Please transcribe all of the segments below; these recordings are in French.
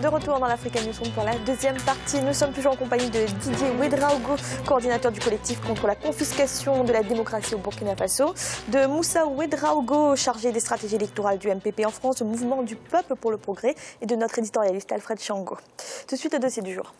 De retour dans l'Africa Newsroom pour la deuxième partie. Nous sommes toujours en compagnie de Didier Ouedraogo, coordinateur du collectif contre la confiscation de la démocratie au Burkina Faso, de Moussa Ouedraogo, chargé des stratégies électorales du MPP en France, le mouvement du peuple pour le progrès, et de notre éditorialiste Alfred Chango. Tout de suite, le dossier du jour.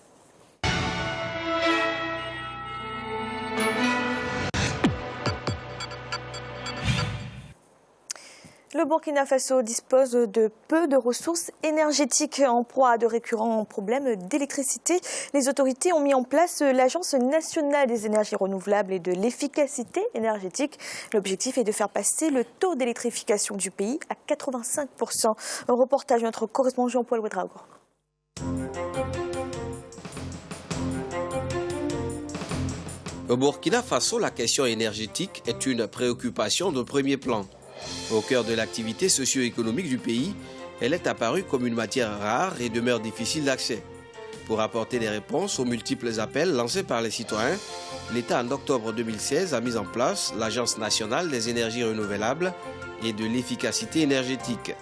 Le Burkina Faso dispose de peu de ressources énergétiques en proie à de récurrents problèmes d'électricité. Les autorités ont mis en place l'Agence nationale des énergies renouvelables et de l'efficacité énergétique. L'objectif est de faire passer le taux d'électrification du pays à 85%. Un reportage de notre correspondant Jean-Paul Ouedraogo. Au Burkina Faso, la question énergétique est une préoccupation de premier plan. Au cœur de l'activité socio-économique du pays, elle est apparue comme une matière rare et demeure difficile d'accès. Pour apporter des réponses aux multiples appels lancés par les citoyens, l'État en octobre 2016 a mis en place l'Agence nationale des énergies renouvelables et de l'efficacité énergétique.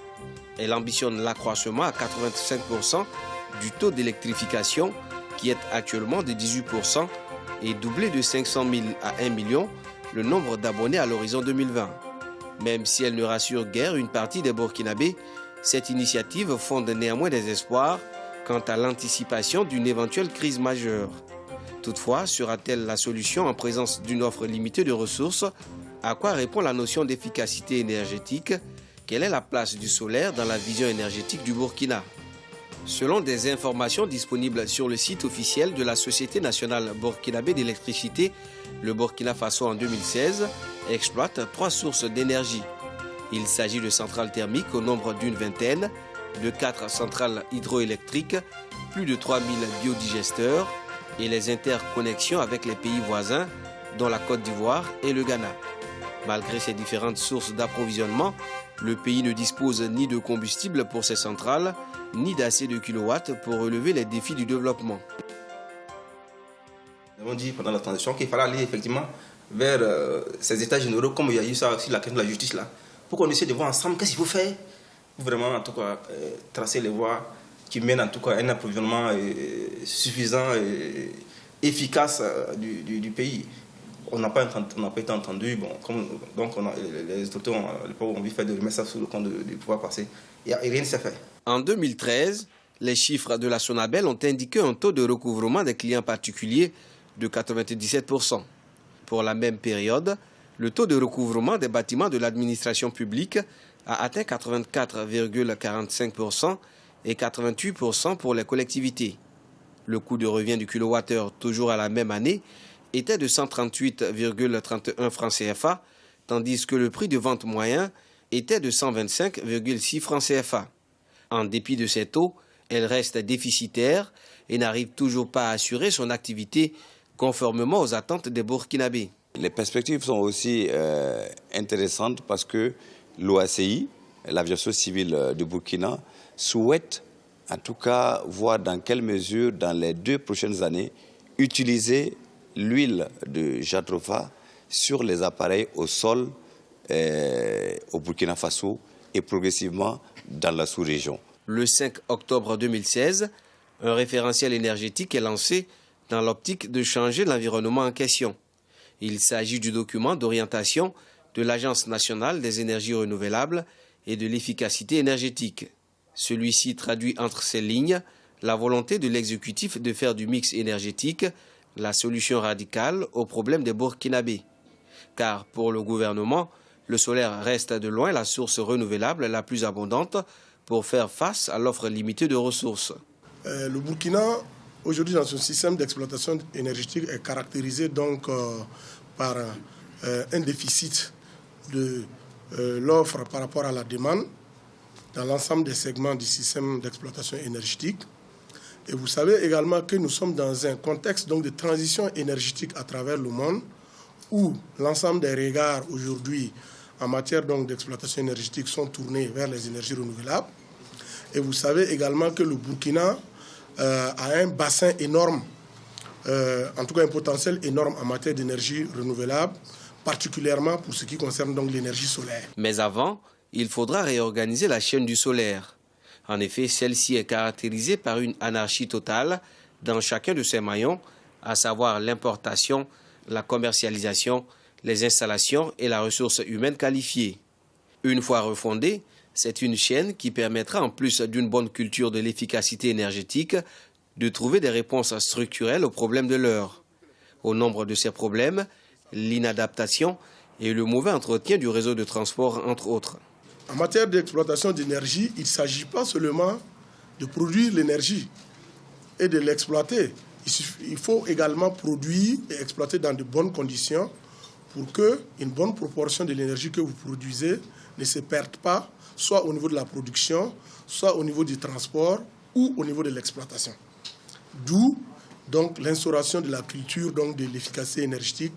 Elle ambitionne l'accroissement à 85% du taux d'électrification qui est actuellement de 18% et doubler de 500 000 à 1 million le nombre d'abonnés à l'horizon 2020. Même si elle ne rassure guère une partie des Burkinabés, cette initiative fonde néanmoins des espoirs quant à l'anticipation d'une éventuelle crise majeure. Toutefois, sera-t-elle la solution en présence d'une offre limitée de ressources? À quoi répond la notion d'efficacité énergétique? Quelle est la place du solaire dans la vision énergétique du Burkina? Selon des informations disponibles sur le site officiel de la Société nationale burkinabé d'électricité, le Burkina Faso en 2016 exploite 3 sources d'énergie. Il s'agit de centrales thermiques au nombre d'une vingtaine, de 4 centrales hydroélectriques, plus de 3000 biodigesteurs et les interconnexions avec les pays voisins, dont la Côte d'Ivoire et le Ghana. Malgré ces différentes sources d'approvisionnement, le pays ne dispose ni de combustible pour ses centrales, ni d'assez de kilowatts pour relever les défis du développement. Nous avons dit pendant la transition qu'il fallait aller effectivement vers ces états généraux, comme il y a eu ça aussi, la question de la justice là, pour qu'on essaie de voir ensemble qu'est-ce qu'il faut faire pour vraiment en tout cas tracer les voies qui mènent en tout cas à un approvisionnement suffisant et efficace du pays. On n'a pas été entendu, bon, donc les autorités ont envie de faire de remettre ça sous le compte du pouvoir passé. Et rien ne s'est fait. En 2013, les chiffres de la Sonabel ont indiqué un taux de recouvrement des clients particuliers de 97%. Pour la même période, le taux de recouvrement des bâtiments de l'administration publique a atteint 84,45% et 88% pour les collectivités. Le coût de revient du kilowattheure, toujours à la même année, était de 138,31 francs CFA, tandis que le prix de vente moyen était de 125,6 francs CFA. En dépit de ces taux, elle reste déficitaire et n'arrive toujours pas à assurer son activité conformément aux attentes des Burkinabés. Les perspectives sont aussi intéressantes parce que l'OACI, l'aviation civile du Burkina, souhaite en tout cas voir dans quelle mesure, dans les 2 prochaines années, utiliser l'huile de jatropha sur les appareils au sol au Burkina Faso et progressivement dans la sous-région. Le 5 octobre 2016, un référentiel énergétique est lancé dans l'optique de changer l'environnement en question. Il s'agit du document d'orientation de l'Agence nationale des énergies renouvelables et de l'efficacité énergétique. Celui-ci traduit entre ses lignes la volonté de l'exécutif de faire du mix énergétique la solution radicale au problème des Burkinabés. Car pour le gouvernement, le solaire reste de loin la source renouvelable la plus abondante pour faire face à l'offre limitée de ressources. Le Burkina, aujourd'hui, dans son système d'exploitation énergétique, est caractérisé donc par un déficit de l'offre par rapport à la demande dans l'ensemble des segments du système d'exploitation énergétique. Et vous savez également que nous sommes dans un contexte donc, de transition énergétique à travers le monde où l'ensemble des regards aujourd'hui en matière d'exploitation énergétique sont tournés vers les énergies renouvelables. Et vous savez également que le Burkina a un bassin énorme, en tout cas un potentiel énorme en matière d'énergie renouvelable, particulièrement pour ce qui concerne donc l'énergie solaire. Mais avant, il faudra réorganiser la chaîne du solaire. En effet, celle-ci est caractérisée par une anarchie totale dans chacun de ses maillons, à savoir l'importation, la commercialisation, les installations et la ressource humaine qualifiée. Une fois refondée, c'est une chaîne qui permettra, en plus d'une bonne culture de l'efficacité énergétique, de trouver des réponses structurelles aux problèmes de l'heure. Au nombre de ces problèmes, l'inadaptation et le mauvais entretien du réseau de transport, entre autres. En matière d'exploitation d'énergie, il ne s'agit pas seulement de produire l'énergie et de l'exploiter. Il faut également produire et exploiter dans de bonnes conditions pour qu'une bonne proportion de l'énergie que vous produisez ne se perde pas, soit au niveau de la production, soit au niveau du transport ou au niveau de l'exploitation. D'où donc l'instauration de la culture donc, de l'efficacité énergétique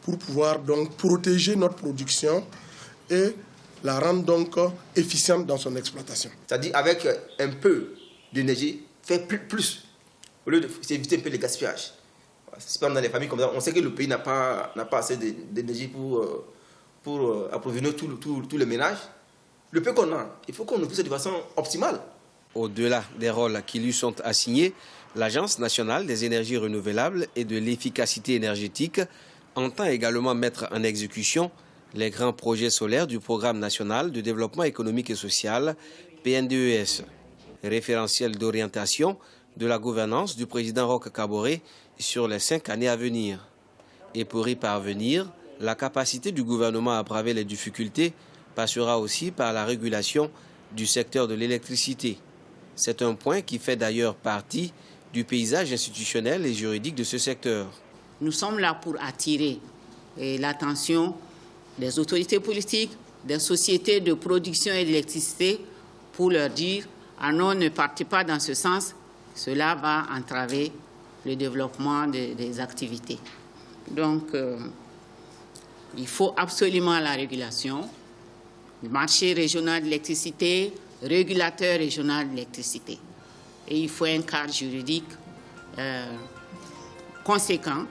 pour pouvoir donc protéger notre production et la rendre donc efficiente dans son exploitation. C'est-à-dire avec un peu d'énergie, faire plus, au lieu d'éviter un peu le gaspillage. C'est pas dans les familles comme ça, on sait que le pays n'a pas assez d'énergie pour approvisionner tous les ménages. Le peu qu'on a, il faut qu'on utilise de façon optimale. Au-delà des rôles qui lui sont assignés, l'Agence nationale des énergies renouvelables et de l'efficacité énergétique entend également mettre en exécution les grands projets solaires du Programme national de développement économique et social, PNDES, référentiel d'orientation de la gouvernance du président Roch Kaboré sur les 5 années à venir. Et pour y parvenir, la capacité du gouvernement à braver les difficultés passera aussi par la régulation du secteur de l'électricité. C'est un point qui fait d'ailleurs partie du paysage institutionnel et juridique de ce secteur. Nous sommes là pour attirer l'attention des autorités politiques, des sociétés de production d'électricité, pour leur dire « Ah non, ne partez pas dans ce sens, cela va entraver le développement des activités ». Donc, il faut absolument la régulation, le marché régional de l'électricité, régulateur régional de l'électricité. Et il faut un cadre juridique conséquent.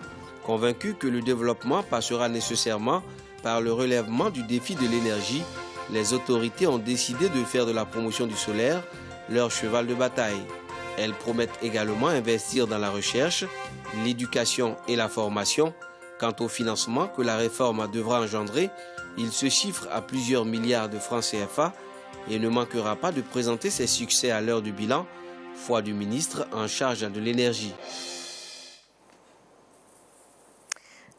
Convaincu que le développement passera nécessairement par le relèvement du défi de l'énergie, les autorités ont décidé de faire de la promotion du solaire leur cheval de bataille. Elles promettent également investir dans la recherche, l'éducation et la formation. Quant au financement que la réforme devra engendrer, il se chiffre à plusieurs milliards de francs CFA et ne manquera pas de présenter ses succès à l'heure du bilan, foi du ministre en charge de l'énergie.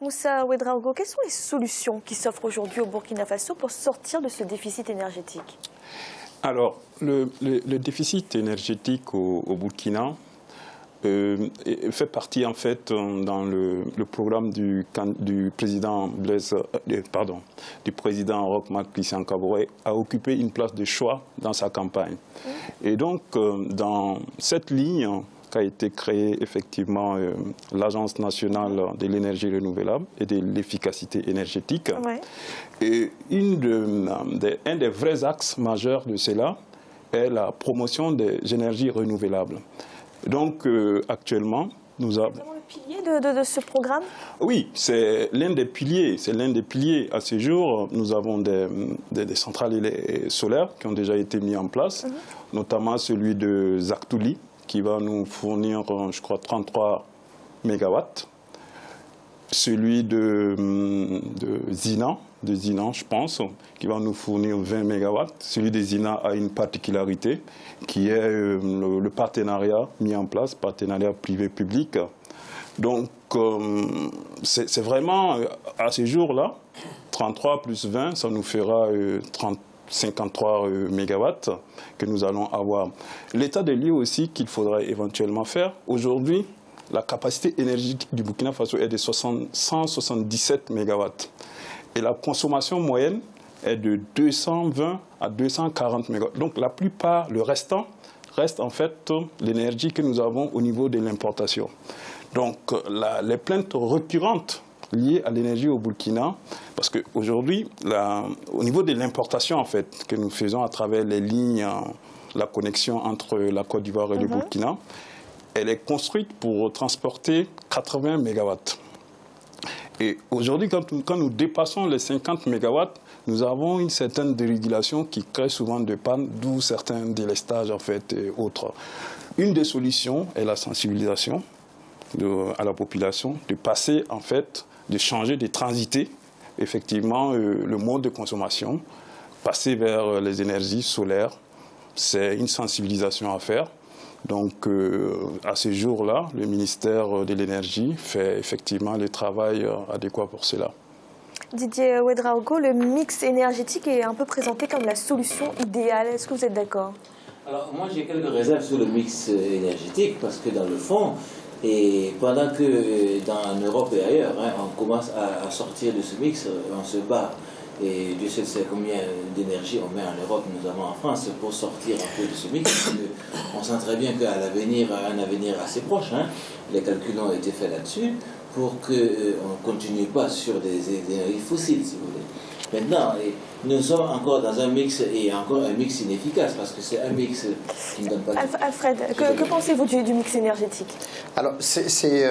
Moussa Ouedraogo, quelles sont les solutions qui s'offrent aujourd'hui au Burkina Faso pour sortir de ce déficit énergétique? Alors, le déficit énergétique au Burkina fait partie en fait dans le programme du président du président Roch Marc Christian Kaboré a occupé une place de choix dans sa campagne. Et donc, dans cette ligne qu'a été créée effectivement l'Agence nationale de l'énergie renouvelable et de l'efficacité énergétique. Ouais. Et un des vrais axes majeurs de cela est la promotion des énergies renouvelables. Donc actuellement, nous avons... C'est le pilier de ce programme? Oui, c'est l'un des piliers. C'est l'un des piliers. À ce jour, nous avons des centrales solaires qui ont déjà été mises en place, notamment celui de Zaktouli, qui va nous fournir, je crois, 33 mégawatts. Celui de Zina, je pense, qui va nous fournir 20 mégawatts. Celui de Zina a une particularité, qui est le partenariat mis en place, partenariat privé-public. Donc, c'est vraiment, à ce jour-là, 33 plus 20, ça nous fera 53 mégawatts que nous allons avoir. L'état des lieux aussi qu'il faudrait éventuellement faire. Aujourd'hui, la capacité énergétique du Burkina Faso est de 177 mégawatts. Et la consommation moyenne est de 220 à 240 mégawatts. Donc la plupart, le restant, reste en fait l'énergie que nous avons au niveau de l'importation. Donc les plaintes récurrentes liées à l'énergie au Burkina, parce qu'aujourd'hui, au niveau de l'importation en fait, que nous faisons à travers les lignes, la connexion entre la Côte d'Ivoire et le Burkina, elle est construite pour transporter 80 mégawatts. Et aujourd'hui, quand nous dépassons les 50 mégawatts, nous avons une certaine dérégulation qui crée souvent des pannes, d'où certains délestages en fait et autres. Une des solutions est la sensibilisation à la population, de passer en fait, de changer, de transiter effectivement le mode de consommation, passer vers les énergies solaires. C'est une sensibilisation à faire. Donc, à ce jour-là, le ministère de l'Énergie fait effectivement le travail adéquat pour cela. Didier Ouédraogo, le mix énergétique est un peu présenté comme la solution idéale. Est-ce que vous êtes d'accord? Alors, moi, j'ai quelques réserves sur le mix énergétique parce que dans le fond, et pendant que en Europe et ailleurs, hein, on commence à sortir de ce mix, on se bat. Et Dieu sait combien d'énergie on met en Europe, notamment en France, pour sortir un peu de ce mix. On sent très bien qu'à l'avenir, un avenir assez proche, hein, les calculs ont été faits là-dessus, pour qu'on ne continue pas sur des énergies fossiles, si vous voulez. Maintenant, nous sommes encore dans un mix, et encore un mix inefficace, parce que c'est un mix qui ne donne pas... Alfred, que pensez-vous du mix énergétique? Alors, c'est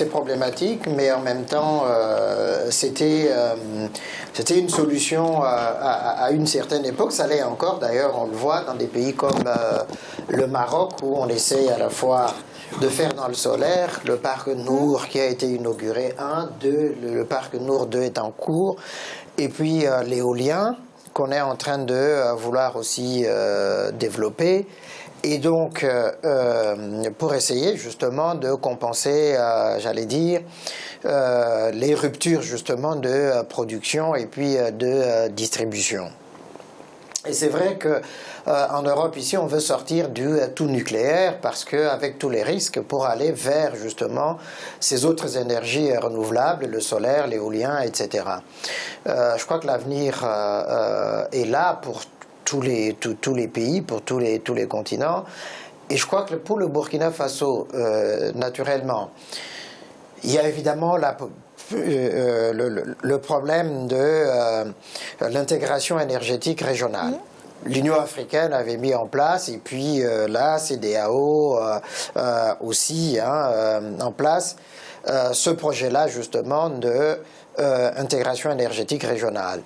problématique, mais en même temps, c'était une solution à une certaine époque. Ça l'est encore, d'ailleurs, on le voit dans des pays comme le Maroc, où on essaie à la fois de faire dans le solaire, le parc Nour qui a été inauguré, 1, 2, le parc Nour 2 est en cours, et puis l'éolien qu'on est en train de vouloir aussi développer. Et donc, pour essayer justement de compenser, j'allais dire, les ruptures justement de production et puis de distribution. Et c'est vrai que en Europe, ici, on veut sortir du tout nucléaire parce qu'avec tous les risques pour aller vers justement ces autres énergies renouvelables, le solaire, l'éolien, etc. Je crois que l'avenir est là pour tous les pays, pour tous les continents. Et je crois que pour le Burkina Faso, naturellement, il y a évidemment le problème de l'intégration énergétique régionale. L'Union africaine avait mis en place, et puis la CEDEAO aussi en place, ce projet-là justement de intégration énergétique régionale,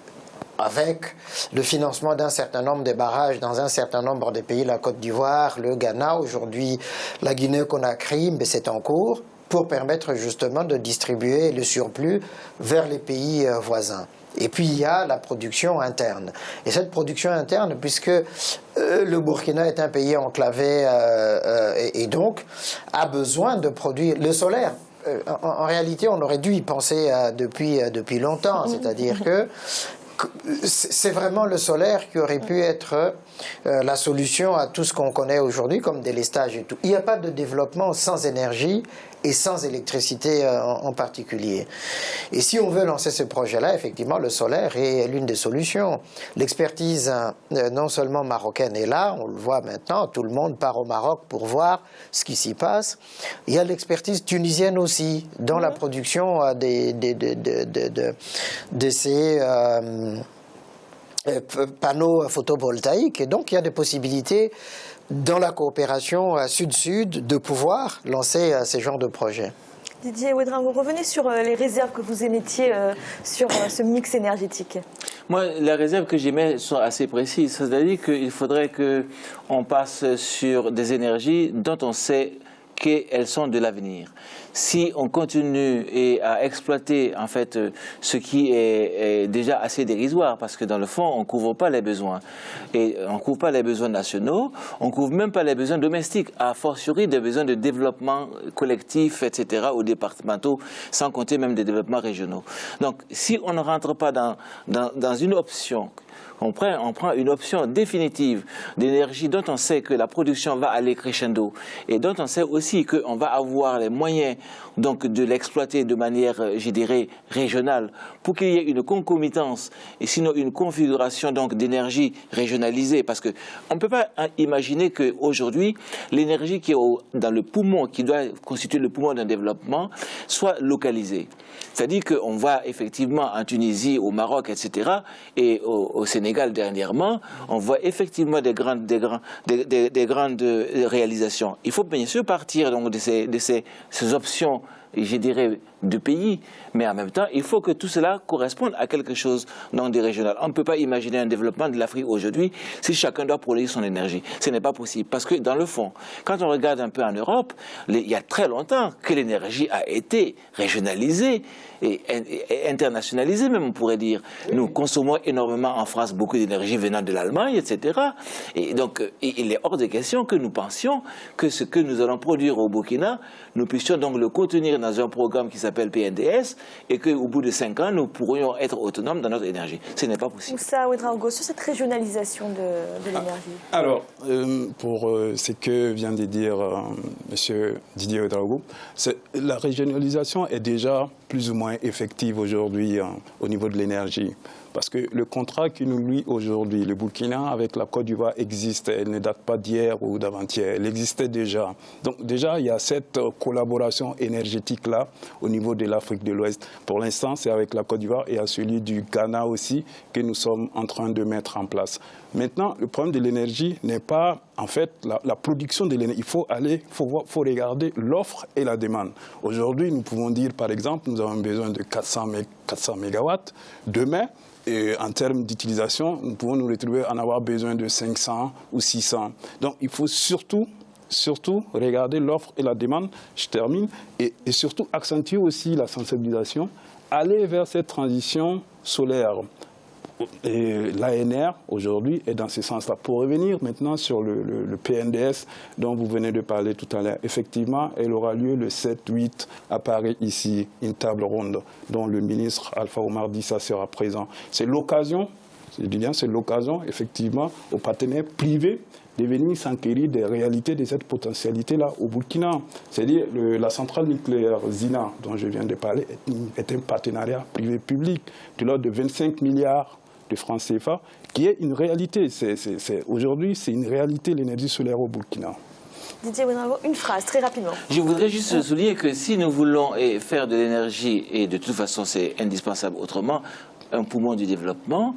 avec le financement d'un certain nombre de barrages dans un certain nombre de pays, la Côte d'Ivoire, le Ghana, aujourd'hui la Guinée-Conakry, mais c'est en cours, pour permettre justement de distribuer le surplus vers les pays voisins. Et puis il y a la production interne. Et cette production interne, puisque le Burkina est un pays enclavé et donc a besoin de produire le solaire. En réalité, on aurait dû y penser depuis longtemps, c'est-à-dire que c'est vraiment le solaire qui aurait pu être la solution à tout ce qu'on connaît aujourd'hui comme délestage et tout. Il n'y a pas de développement sans énergie et sans électricité en particulier. Et si on veut lancer ce projet-là, effectivement, le solaire est l'une des solutions. L'expertise non seulement marocaine est là, on le voit maintenant, tout le monde part au Maroc pour voir ce qui s'y passe. Il y a l'expertise tunisienne aussi, dans la production de ces panneaux photovoltaïques. Et donc, il y a des possibilités dans la coopération sud-sud de pouvoir lancer ces genres de projets. Didier Ouédraogo, vous revenez sur les réserves que vous émettiez sur ce mix énergétique. Moi, les réserves que j'émets sont assez précises. C'est-à-dire qu'il faudrait qu'on passe sur des énergies dont on sait qu'elles sont de l'avenir. Si on continue à exploiter en fait ce qui est déjà assez dérisoire, parce que dans le fond on ne couvre pas les besoins, et on ne couvre pas les besoins nationaux, on ne couvre même pas les besoins domestiques, a fortiori des besoins de développement collectif, etc., ou départementaux, sans compter même des développements régionaux. Donc si on ne rentre pas dans une option, on prend une option définitive d'énergie dont on sait que la production va aller crescendo et dont on sait aussi qu'on va avoir les moyens donc de l'exploiter de manière, je dirais, régionale, pour qu'il y ait une concomitance et sinon une configuration donc d'énergie régionalisée, parce qu'on ne peut pas imaginer qu'aujourd'hui l'énergie qui est dans le poumon, qui doit constituer le poumon d'un développement, soit localisée. C'est-à-dire qu'on voit effectivement en Tunisie, au Maroc, etc., et au Sénégal dernièrement, on voit effectivement des grandes réalisations. Il faut bien sûr partir donc de ces options je dirais, de pays, mais en même temps, il faut que tout cela corresponde à quelque chose non régional. On ne peut pas imaginer un développement de l'Afrique aujourd'hui si chacun doit produire son énergie. Ce n'est pas possible, parce que dans le fond, quand on regarde un peu en Europe, il y a très longtemps que l'énergie a été régionalisée et internationalisée, même on pourrait dire. Nous consommons énormément en France beaucoup d'énergie venant de l'Allemagne, etc. Et donc, il est hors de question que nous pensions que ce que nous allons produire au Burkina, nous puissions donc le contenir dans un programme qui s'appelle PNDS et qu'au bout de 5 ans, nous pourrions être autonomes dans notre énergie. Ce n'est pas possible. Moussa Ouedraogo, sur cette régionalisation de l'énergie. Alors, pour ce que vient de dire M. Didier Ouedraogo, la régionalisation est déjà plus ou moins effective aujourd'hui au niveau de l'énergie. Parce que le contrat qui nous lie aujourd'hui, le Burkina avec la Côte d'Ivoire existe. Elle ne date pas d'hier ou d'avant-hier. Elle existait déjà. Donc déjà, il y a cette collaboration énergétique-là au niveau de l'Afrique de l'Ouest. Pour l'instant, c'est avec la Côte d'Ivoire et à celui du Ghana aussi que nous sommes en train de mettre en place. Maintenant, le problème de l'énergie n'est pas, en fait, la production de l'énergie. Il faut faut regarder l'offre et la demande. Aujourd'hui, nous pouvons dire, par exemple, nous avons besoin de 400 mégawatts. Demain, et en termes d'utilisation, nous pouvons nous retrouver en avoir besoin de 500 ou 600. Donc, il faut surtout regarder l'offre et la demande, je termine, et surtout accentuer aussi la sensibilisation, aller vers cette transition solaire. Et l'ANR, aujourd'hui, est dans ce sens-là. Pour revenir maintenant sur le PNDS dont vous venez de parler tout à l'heure, effectivement, elle aura lieu le 7-8 à Paris, ici, une table ronde, dont le ministre Alpha Oumar Dissa sera présent. C'est l'occasion, je dis bien, c'est l'occasion, effectivement, aux partenaires privés de venir s'enquérir des réalités de cette potentialité-là au Burkina. C'est-à-dire la centrale nucléaire Zina, dont je viens de parler, est un partenariat privé-public de l'ordre de 25 milliards de francs CFA, qui est une réalité. Aujourd'hui, c'est une réalité, l'énergie solaire au Burkina. Didier Ouedraogo, une phrase, très rapidement. Je voudrais juste souligner que si nous voulons faire de l'énergie, et de toute façon c'est indispensable autrement, un poumon du développement,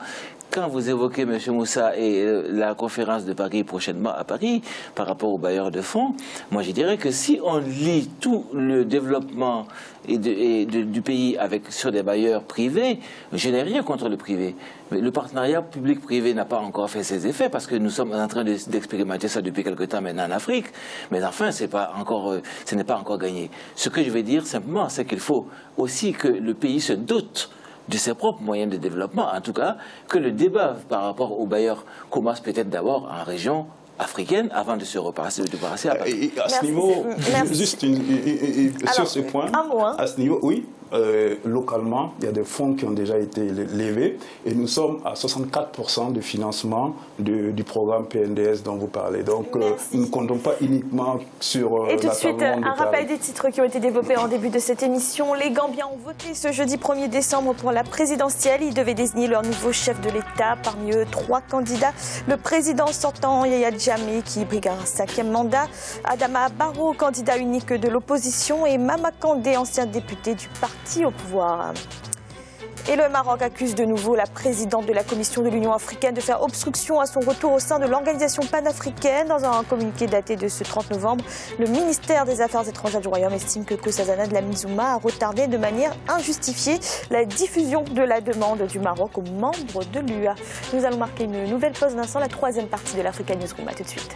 quand vous évoquez, M. Moussa, et la conférence de Paris prochainement à Paris, par rapport aux bailleurs de fonds, moi je dirais que si on lie tout le développement du pays sur des bailleurs privés, je n'ai rien contre le privé. Mais le partenariat public-privé n'a pas encore fait ses effets parce que nous sommes en train d'expérimenter ça depuis quelque temps maintenant en Afrique. Mais enfin, ce n'est pas encore gagné. Ce que je vais dire simplement, c'est qu'il faut aussi que le pays se dote de ses propres moyens de développement, en tout cas, que le débat par rapport aux bailleurs commence peut-être d'abord en région africaine avant de se repasser à Paris. À ce niveau, juste sur ce point, à ce niveau, oui, localement, il y a des fonds qui ont déjà été levés et nous sommes à 64% de financement du programme PNDS dont vous parlez. Donc, nous ne comptons pas uniquement sur et tout de suite, un rappel des titres qui ont été développés en début de cette émission. Les Gambiens ont voté ce jeudi 1er décembre pour la présidentielle. Ils devaient désigner leur nouveau chef de l'État. Parmi eux, 3 candidats. Le président sortant, Yaya Jammeh, qui brigue un 5e mandat. Adama Barrow, candidat unique de l'opposition. Et Mama Kandé, ancien député du parti au pouvoir. Et le Maroc accuse de nouveau la présidente de la Commission de l'Union africaine de faire obstruction à son retour au sein de l'organisation panafricaine. Dans un communiqué daté de ce 30 novembre, le ministère des Affaires étrangères du Royaume estime que Nkosazana Dlamini-Zuma a retardé de manière injustifiée la diffusion de la demande du Maroc aux membres de l'UA. Nous allons marquer une nouvelle pause d'un instant, la 3e partie de l'Africa Newsroom. À tout de suite.